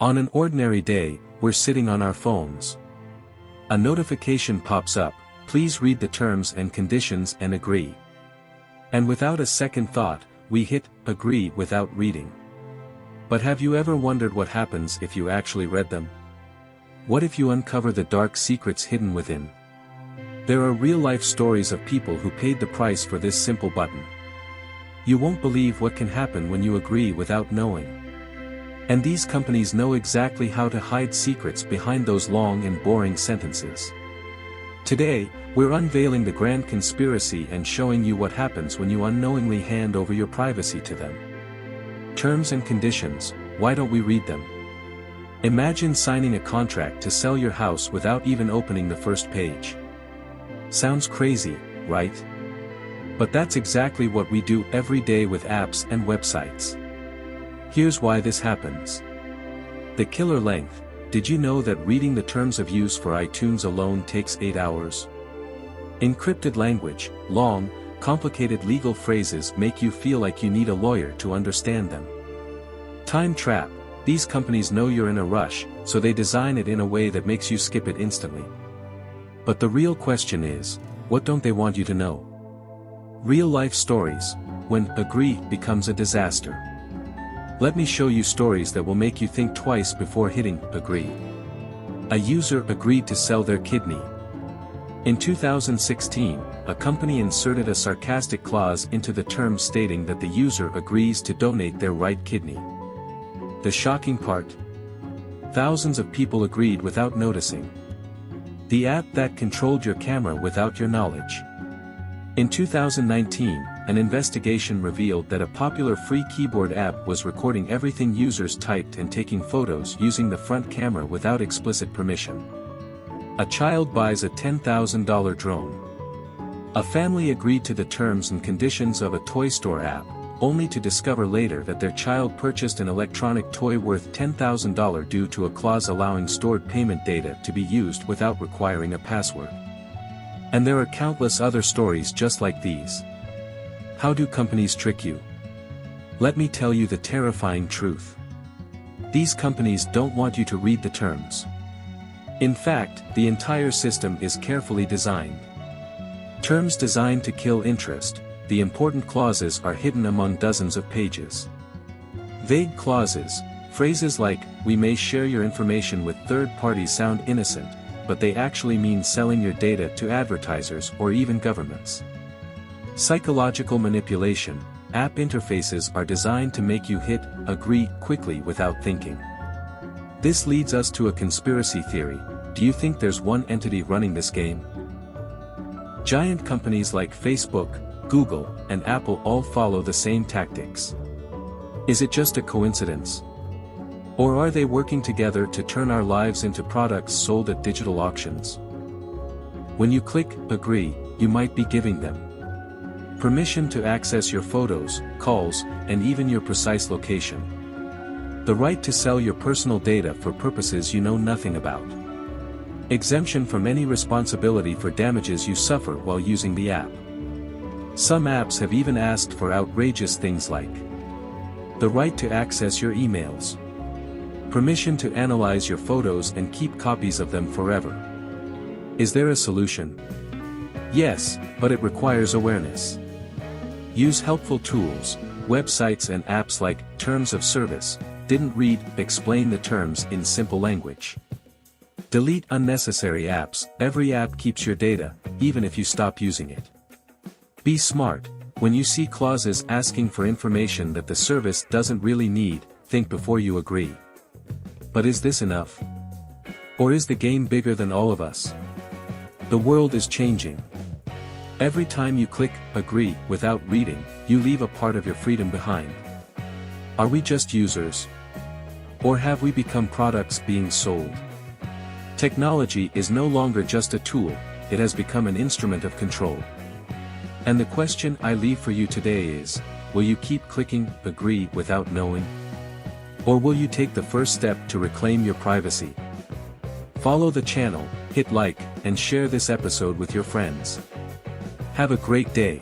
On an ordinary day, we're sitting on our phones. A notification pops up, please read the terms and conditions and agree. And without a second thought, we hit agree without reading. But have you ever wondered what happens if you actually read them? What if you uncover the dark secrets hidden within? There are real-life stories of people who paid the price for this simple button. You won't believe what can happen when you agree without knowing. And these companies know exactly how to hide secrets behind those long and boring sentences. Today, we're unveiling the grand conspiracy and showing you what happens when you unknowingly hand over your privacy to them. Terms and conditions, why don't we read them? Imagine signing a contract to sell your house without even opening the first page. Sounds crazy, right? But that's exactly what we do every day with apps and websites. Here's why this happens. The killer length. Did you know that reading the terms of use for iTunes alone takes 8 hours? Encrypted language, long, complicated legal phrases make you feel like you need a lawyer to understand them. Time trap. These companies know you're in a rush, so they design it in a way that makes you skip it instantly. But the real question is, what don't they want you to know? Real-life stories, when agree becomes a disaster. Let me show you stories that will make you think twice before hitting agree. A user agreed to sell their kidney. In 2016, a company inserted a sarcastic clause into the terms stating that the user agrees to donate their right kidney. The shocking part? Thousands of people agreed without noticing. The app that controlled your camera without your knowledge. In 2019, an investigation revealed that a popular free keyboard app was recording everything users typed and taking photos using the front camera without explicit permission. A child buys a $10,000 drone. A family agreed to the terms and conditions of a toy store app, only to discover later that their child purchased an electronic toy worth $10,000 due to a clause allowing stored payment data to be used without requiring a password. And there are countless other stories just like these. How do companies trick you? Let me tell you the terrifying truth. These companies don't want you to read the terms. In fact, the entire system is carefully designed. Terms designed to kill interest. The important clauses are hidden among dozens of pages. Vague clauses, phrases like, we may share your information with third parties sound innocent, but they actually mean selling your data to advertisers or even governments. Psychological manipulation, app interfaces are designed to make you hit agree quickly without thinking. This leads us to a conspiracy theory. Do you think there's one entity running this game? Giant companies like Facebook, Google, and Apple all follow the same tactics. Is it just a coincidence? Or are they working together to turn our lives into products sold at digital auctions? When you click agree, you might be giving them permission to access your photos, calls, and even your precise location. The right to sell your personal data for purposes you know nothing about. Exemption from any responsibility for damages you suffer while using the app. Some apps have even asked for outrageous things like the right to access your emails, permission to analyze your photos and keep copies of them forever. Is there a solution? Yes, but it requires awareness. Use helpful tools. Websites and apps like Terms of Service didn't explain the terms in simple language. Delete unnecessary apps. Every app keeps your data, even if you stop using it. Be smart. When you see clauses asking for information that the service doesn't really need, think before you agree. But is this enough? Or is the game bigger than all of us? The world is changing. Every time you click agree without reading, you leave a part of your freedom behind. Are we just users? Or have we become products being sold? Technology is no longer just a tool, it has become an instrument of control. And the question I leave for you today is, will you keep clicking agree without knowing? Or will you take the first step to reclaim your privacy? Follow the channel, hit like, and share this episode with your friends. Have a great day.